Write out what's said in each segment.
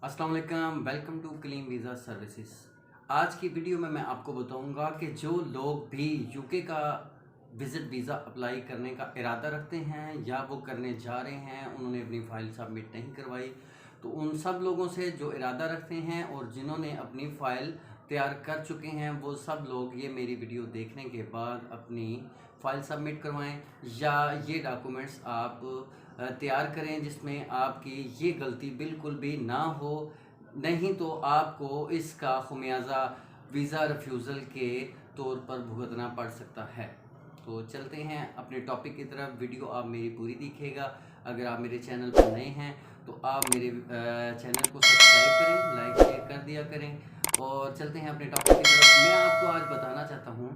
अस्सलाम वालेकुम, welcome to clean visa services. आज की वीडियो में मैं आपको बताऊंगा कि जो लोग भी यूके का विज़िट वीज़ा अप्लाई करने का इरादा रखते हैं या वो करने जा रहे हैं, उन्होंने अपनी फ़ाइल सबमिट नहीं करवाई, तो उन सब लोगों से जो इरादा रखते हैं और जिन्होंने अपनी फ़ाइल तैयार कर चुके हैं, वो सब लोग ये मेरी वीडियो देखने के बाद अपनी फ़ाइल सबमिट करवाएं या ये डॉक्यूमेंट्स आप तैयार करें जिसमें आपकी ये गलती बिल्कुल भी ना हो, नहीं तो आपको इसका खुमियाजा वीज़ा रिफ्यूज़ल के तौर पर भुगतना पड़ सकता है। तो चलते हैं अपने टॉपिक की तरफ। वीडियो आप मेरी पूरी दिखेगा। अगर आप मेरे चैनल पर नए हैं तो आप मेरे चैनल को सब्सक्राइब करें, लाइक शेयर कर दिया करें। और चलते हैं अपने टॉपिक की तरफ। मैं आपको आज बताना चाहता हूँ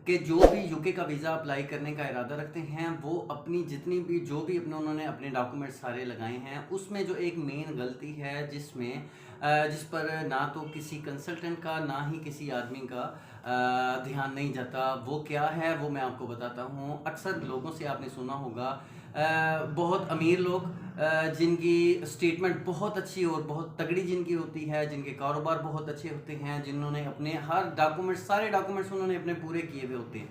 कि जो भी यूके का वीज़ा अप्लाई करने का इरादा रखते हैं, वो अपनी जितनी भी जो भी उन्होंने अपने डॉक्यूमेंट सारे लगाए हैं, उसमें जो एक मेन गलती है जिस पर ना तो किसी कंसल्टेंट का ना ही किसी आदमी का ध्यान नहीं जाता, वो क्या है वो मैं आपको बताता हूँ। अक्सर लोगों से आपने सुना होगा, बहुत अमीर लोग जिनकी स्टेटमेंट बहुत अच्छी और बहुत तगड़ी जिनकी होती है, जिनके कारोबार बहुत अच्छे होते हैं, जिन्होंने अपने हर डॉक्यूमेंट्स सारे डॉक्यूमेंट्स उन्होंने अपने पूरे किए हुए होते हैं,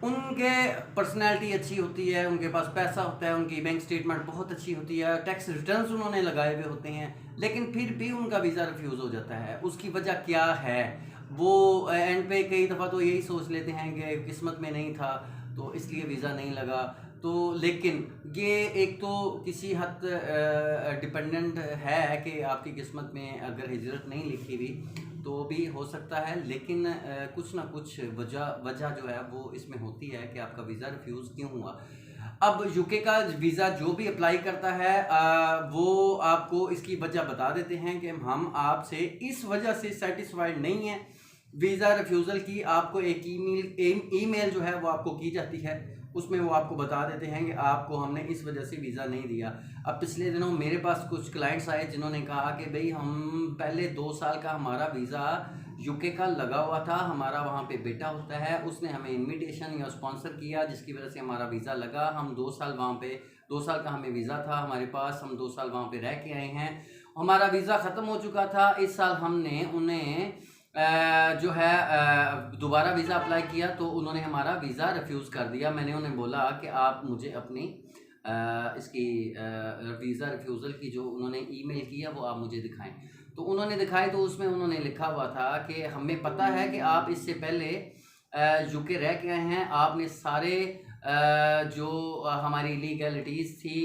उनके पर्सनैलिटी अच्छी होती है, उनके पास पैसा होता है, उनकी बैंक स्टेटमेंट बहुत अच्छी होती है, टैक्स रिटर्न्स उन्होंने लगाए हुए होते हैं, लेकिन फिर भी उनका वीज़ा रिफ्यूज़ हो जाता है। उसकी वजह क्या है? वो एंड पे कई दफ़ा तो यही सोच लेते हैं कि किस्मत में नहीं था तो इसलिए वीज़ा नहीं लगा। तो लेकिन ये एक तो किसी हद डिपेंडेंट है कि आपकी किस्मत में अगर हिजरत नहीं लिखी हुई तो भी हो सकता है, लेकिन कुछ ना कुछ वजह जो है वो इसमें होती है कि आपका वीज़ा रिफ्यूज़ क्यों हुआ। अब यूके का वीज़ा जो भी अप्लाई करता है, वो आपको इसकी वजह बता देते हैं कि हम आपसे इस वजह से सेटिस्फाइड नहीं हैं। वीज़ा रिफ्यूज़ल की आपको एक ईमेल जो है वो आपको की जाती है, उसमें वो आपको बता देते हैं कि आपको हमने इस वजह से वीज़ा नहीं दिया। अब पिछले दिनों मेरे पास कुछ क्लाइंट्स आए जिन्होंने कहा कि भाई हम पहले 2 साल का हमारा वीज़ा यूके का लगा हुआ था, हमारा वहाँ पे बेटा होता है, उसने हमें इनविटेशन या स्पॉन्सर किया जिसकी वजह से हमारा वीज़ा लगा। हम 2 साल वहाँ पे 2 साल का हमें वीज़ा था हमारे पास, हम 2 साल वहाँ पे रह के आए हैं, हमारा वीज़ा ख़त्म हो चुका था। इस साल हमने उन्हें जो है दोबारा वीज़ा अप्लाई किया तो उन्होंने हमारा वीज़ा रिफ्यूज़ कर दिया। मैंने उन्हें बोला कि आप मुझे अपनी इसकी वीज़ा रिफ्यूज़ल की जो उन्होंने ईमेल की है वो आप मुझे दिखाएं। तो उन्होंने दिखाई तो उसमें उन्होंने लिखा हुआ था कि हमें पता है कि आप इससे पहले यूके रह के आए हैं, आपने सारे जो हमारी लीगलिटीज़ थी,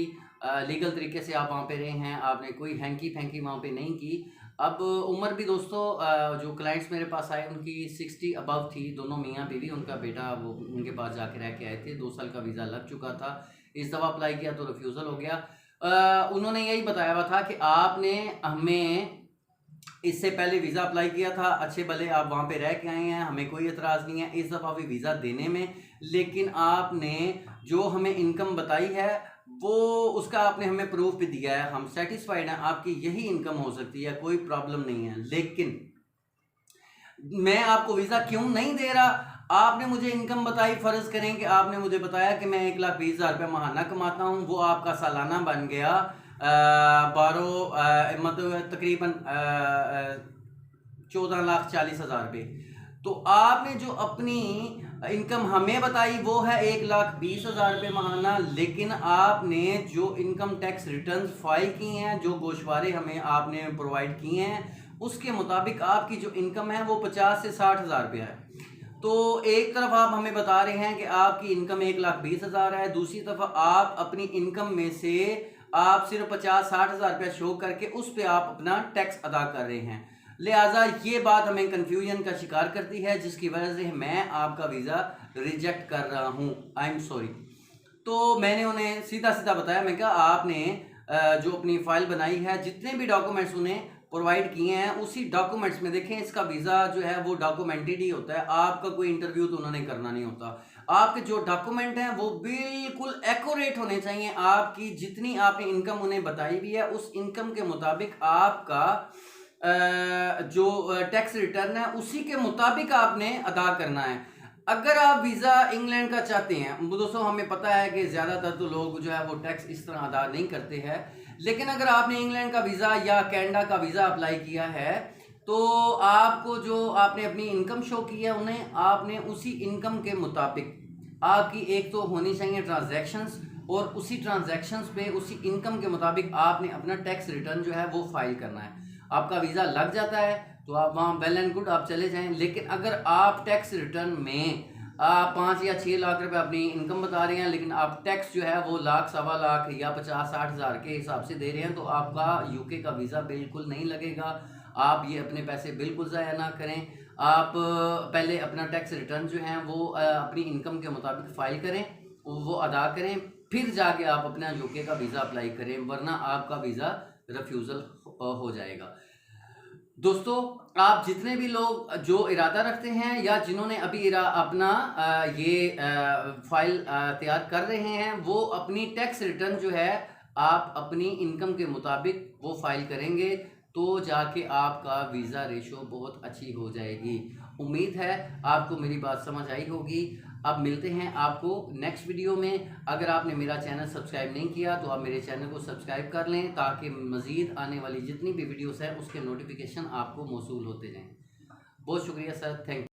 लीगल तरीके से आप वहाँ पे रहे हैं, आपने कोई हैंकी फैंकी वहाँ पे नहीं की। अब उम्र भी दोस्तों, जो क्लाइंट्स मेरे पास आए उनकी 60 अबव थी, दोनों मियाँ बीवी, उनका बेटा वो उनके पास जाके रह के आए थे, 2 साल का वीज़ा लग चुका था, इस दफ़ा अप्लाई किया तो रिफ्यूज़ल हो गया। उन्होंने यही बताया हुआ था कि आपने हमें इससे पहले वीज़ा अप्लाई किया था, अच्छे भले आप वहाँ पे रह के आए हैं, हमें कोई एतराज़ नहीं है इस दफ़ा भी वीज़ा देने में, लेकिन आपने जो हमें इनकम बताई है वो उसका आपने हमें प्रूफ भी दिया है, हम सेटिस्फाइड हैं, आपकी यही इनकम हो सकती है, कोई प्रॉब्लम नहीं है, लेकिन मैं आपको वीज़ा क्यों नहीं दे रहा? आपने मुझे इनकम बताई, फ़र्ज़ करें कि आपने मुझे बताया कि मैं 1,20,000 महाना कमाता हूँ, वो आपका सालाना बन गया 12 मतलब तकरीबन 14,40,000 रुपये। तो आपने जो अपनी इनकम हमें बताई वो है 1,20,000 महाना, लेकिन आपने जो इनकम टैक्स रिटर्न्स फाइल की हैं, जो गोशवारे हमें आपने प्रोवाइड किए हैं, उसके मुताबिक आपकी जो इनकम है वो 50 से 60,000 रुपया है। तो एक तरफ आप हमें बता रहे हैं कि आपकी इनकम 1,20,000 है, दूसरी तरफ आप अपनी इनकम में से आप सिर्फ 50-60,000 रुपया शो करके उस पर आप अपना टैक्स अदा कर रहे हैं। लिहाजा ये बात हमें कन्फ्यूजन का शिकार करती है, जिसकी वजह से मैं आपका वीज़ा रिजेक्ट कर रहा हूँ, आई एम सॉरी। तो मैंने उन्हें सीधा सीधा बताया, मैं कहा आपने जो अपनी फ़ाइल बनाई है, जितने भी डॉक्यूमेंट्स उन्हें प्रोवाइड किए हैं, उसी डॉक्यूमेंट्स में देखें इसका वीज़ा जो है वो डॉक्यूमेंटेड ही होता है, आपका कोई इंटरव्यू तो उन्होंने करना नहीं होता। आपके जो डॉक्यूमेंट हैं वो बिल्कुल एक्यूरेट होने चाहिए, आपकी जितनी आपने इनकम उन्हें बताई भी है उस इनकम के मुताबिक आपका जो टैक्स रिटर्न है उसी के मुताबिक आपने अदा करना है। अगर आप वीज़ा इंग्लैंड का चाहते हैं, दोस्तों हमें पता है कि ज़्यादातर तो लोग जो है वो टैक्स इस तरह अदा नहीं करते हैं, लेकिन अगर आपने इंग्लैंड का वीज़ा या कनाडा का वीज़ा अप्लाई किया है तो आपको जो आपने अपनी इनकम शो की है उन्हें आपने उसी इनकम के मुताबिक आपकी एक तो होनी चाहिए ट्रांजैक्शंस, और उसी ट्रांजैक्शंस पे उसी इनकम के मुताबिक आपने अपना टैक्स रिटर्न जो है वो फाइल करना है। आपका वीज़ा लग जाता है तो आप वहाँ वेल एंड गुड आप चले जाएं। लेकिन अगर आप टैक्स रिटर्न में 5 या 6 लाख रुपए अपनी इनकम बता रहे हैं लेकिन आप टैक्स जो है वो लाख, सवा लाख या 50-60 हज़ार के हिसाब से दे रहे हैं तो आपका यूके का वीज़ा बिल्कुल नहीं लगेगा। आप ये अपने पैसे बिल्कुल ज़ाया ना करें। आप पहले अपना टैक्स रिटर्न जो है वो अपनी इनकम के मुताबिक फ़ाइल करें, वो अदा करें, फिर जाके आप अपना यूके का वीज़ा अप्लाई करें, वरना आपका वीज़ा रिफ्यूज़ल हो जाएगा। दोस्तों, आप जितने भी लोग जो इरादा रखते हैं या जिन्होंने अभी अपना ये फाइल तैयार कर रहे हैं, वो अपनी टैक्स रिटर्न जो है आप अपनी इनकम के मुताबिक वो फाइल करेंगे तो जाके आपका वीज़ा रेशो बहुत अच्छी हो जाएगी। उम्मीद है आपको मेरी बात समझ आई होगी। अब मिलते हैं आपको नेक्स्ट वीडियो में। अगर आपने मेरा चैनल सब्सक्राइब नहीं किया तो आप मेरे चैनल को सब्सक्राइब कर लें ताकि मज़ीद आने वाली जितनी भी वीडियोस हैं उसके नोटिफिकेशन आपको मौसूल होते जाएं। बहुत शुक्रिया सर, थैंक यू।